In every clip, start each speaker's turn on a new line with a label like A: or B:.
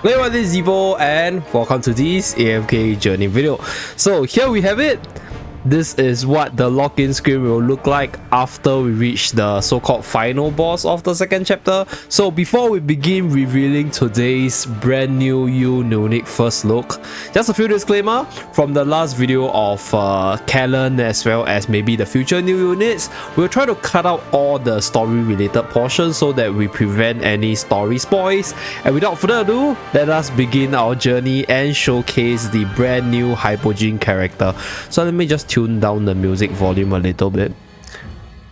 A: Hey everyone, this is Zeeebo and welcome to this AFK journey video. So here we have it. This is what the login screen will look like after we reach the so-called final boss of the second chapter. So before we begin revealing today's brand new unique first look, just a few disclaimer from the last video of Callan as well as maybe the future new units. We'll try to cut out all the story related portions so that we prevent any story spoils. And without further ado, let us begin our journey and showcase the brand new Hypogean character. So let me just tune down the music volume a little bit.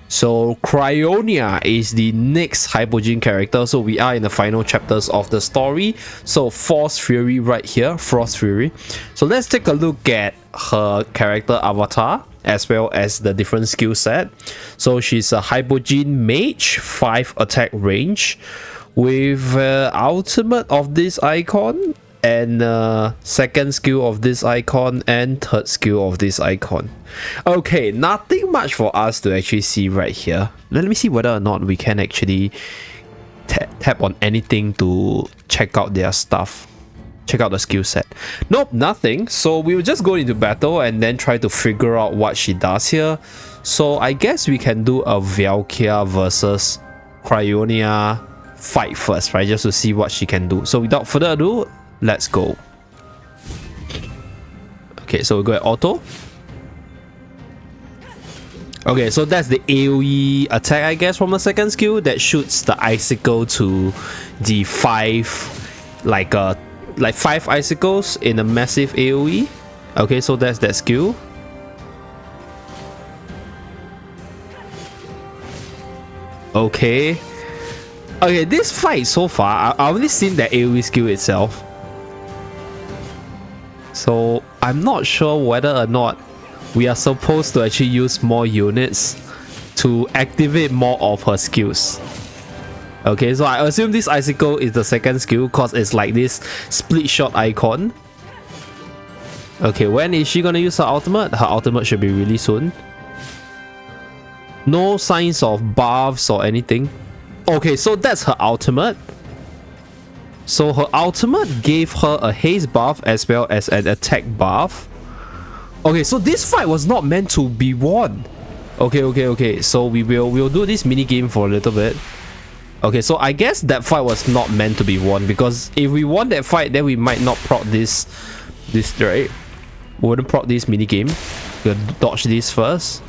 A: So Cryonaia is the next Hypogean character. So we are in the final chapters of the story. So Force Fury right here, Frost Fury. So let's take a look at her character avatar as well as the different skill set. So she's a Hypogean mage, 5 attack range with ultimate of this icon and second skill of this icon and third skill of this icon. Okay, nothing much for us to actually see right here. Let me see whether or not we can actually tap on anything to check out their stuff, check out the skill set. Nope, nothing. So we will just go into battle and then try to figure out what she does here. So I guess we can do a Valkyria versus Cryonaia fight first, right? Just to see what she can do. So without further ado, let's go. Okay, so we go at auto. Okay, so that's the AoE attack, I guess, from the second skill that shoots the icicle to the 5 icicles in a massive AoE. Okay, so that's that skill. Okay, this fight so far, I've only seen that AoE skill itself. So I'm not sure whether or not we are supposed to actually use more units to activate more of her skills. Okay, so I assume this icicle is the second skill because it's like this split shot icon. Okay, when is she gonna use her ultimate? Her ultimate should be really soon. No signs of buffs or anything. Okay, so that's her ultimate. So her ultimate gave her a haste buff as well as an attack buff. Okay, so this fight was not meant to be won. Okay. So we'll do this mini game for a little bit. Okay, so I guess that fight was not meant to be won because if we won that fight, then we might not proc this right. We wouldn't proc this mini game. We'll dodge this first.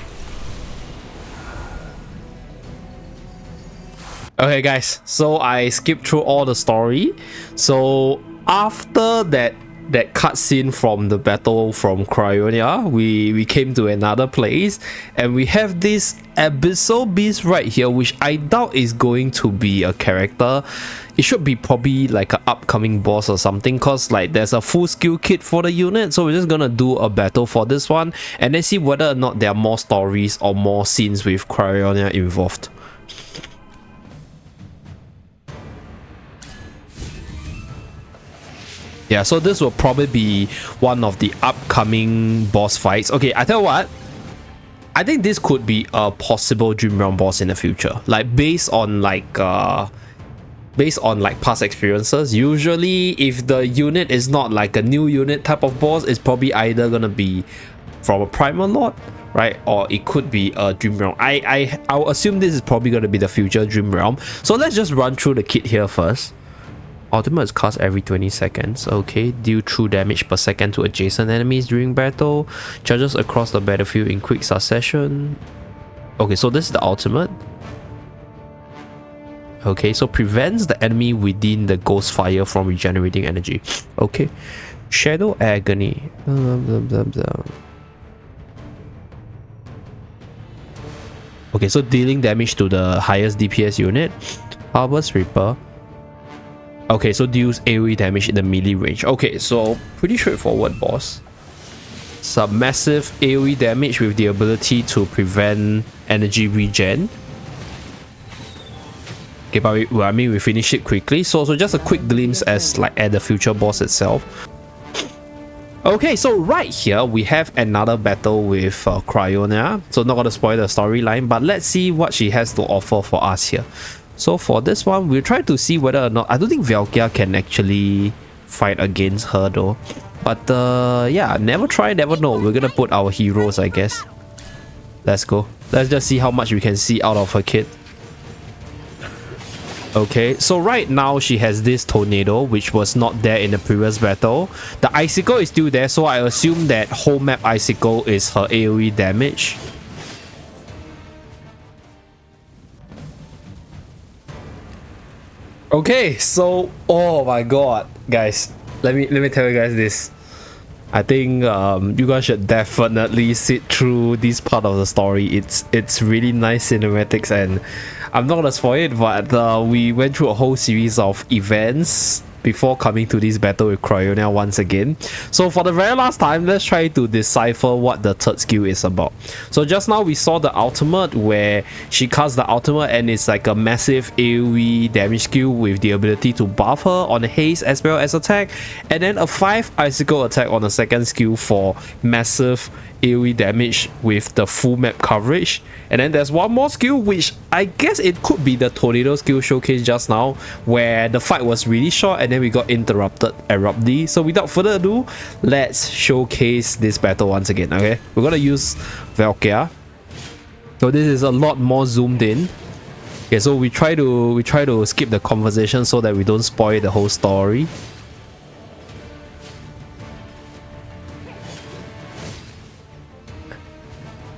A: Okay guys, so I skipped through all the story. So after that cutscene from the battle from Cryonaia, we came to another place and we have this Abyssal Beast right here, which I doubt is going to be a character. It should be probably like an upcoming boss or something, because like there's a full skill kit for the unit. So we're just gonna do a battle for this one and then see whether or not there are more stories or more scenes with Cryonaia involved. Yeah, so this will probably be one of the upcoming boss fights. Okay, I tell you what, I think this could be a possible Dream Realm boss in the future. Like based on past experiences, usually if the unit is not like a new unit type of boss, it's probably either gonna be from a Primal Lord, right? Or it could be a Dream Realm. I'll assume this is probably gonna be the future Dream Realm. So let's just run through the kit here first. Ultimate is cast every 20 seconds. Okay, deal true damage per second to adjacent enemies during battle. Charges across the battlefield in quick succession. Okay, so this is the ultimate. Okay, so prevents the enemy within the ghost fire from regenerating energy. Okay, Shadow Agony. Okay, so dealing damage to the highest DPS unit. Harvest Reaper. Okay, so deals AoE damage in the melee range. Okay, so pretty straightforward boss. It's a massive AoE damage with the ability to prevent energy regen. Okay, but we finish it quickly. So just a quick glimpse as like at the future boss itself. Okay, so right here we have another battle with Cryonaia. So not gonna spoil the storyline, but let's see what she has to offer for us here. So for this one, we'll try to see whether or not... I don't think Valkyria can actually fight against her though. But yeah, never try, never know. We're gonna put our heroes, I guess. Let's go. Let's just see how much we can see out of her kit. Okay, so right now she has this tornado, which was not there in the previous battle. The icicle is still there, so I assume that whole map icicle is her AoE damage. Okay, so oh my god, guys, let me tell you guys this. I think you guys should definitely sit through this part of the story. It's really nice cinematics, and I'm not gonna spoil it, but we went through a whole series of events before coming to this battle with Cryonaia once again. So for the very last time, let's try to decipher what the third skill is about. So just now we saw the ultimate where she casts the ultimate and it's like a massive AoE damage skill with the ability to buff her on haste as well as attack, and then a 5 icicle attack on the second skill for massive AoE damage with the full map coverage. And then there's one more skill, which I guess it could be the tornado skill showcase just now, where the fight was really short and then we got interrupted abruptly. So without further ado, let's showcase this battle once again. Okay, we're gonna use Valkyria. So this is a lot more zoomed in. Okay, so we try to skip the conversation so that we don't spoil the whole story.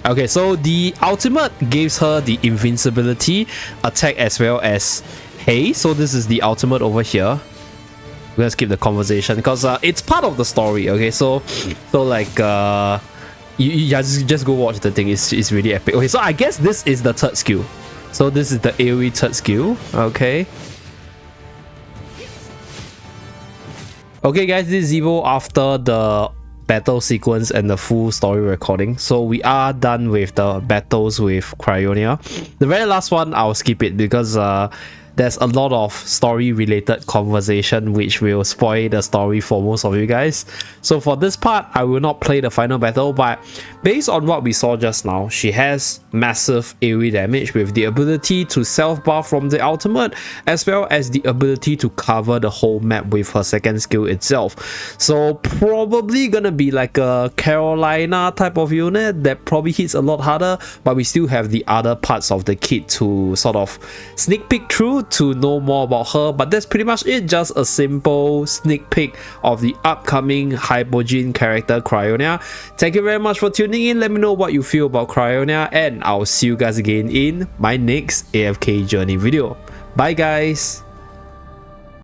A: Okay, so the ultimate gives her the invincibility, attack as well as haste. So this is the ultimate over here. We're gonna skip the conversation because it's part of the story. Okay, so like you just go watch the thing. It's really epic. Okay, so I guess this is the third skill. So this is the AoE third skill. Okay. Okay, guys, this is Zeeebo after the battle sequence and the full story recording. So we are done with the battles with Cryonaia. The very last one, I'll skip it because there's a lot of story related conversation which will spoil the story for most of you guys. So for this part, I will not play the final battle, but based on what we saw just now, she has massive AoE damage with the ability to self buff from the ultimate, as well as the ability to cover the whole map with her second skill itself. So probably gonna be like a Cryonaia type of unit that probably hits a lot harder, but we still have the other parts of the kit to sort of sneak peek through to know more about her. But that's pretty much it, just a simple sneak peek of the upcoming Hypogean character Cryonaia. Thank you very much for tuning in. Let me know what you feel about Cryonaia, and I'll see you guys again in my next AFK journey video. Bye guys.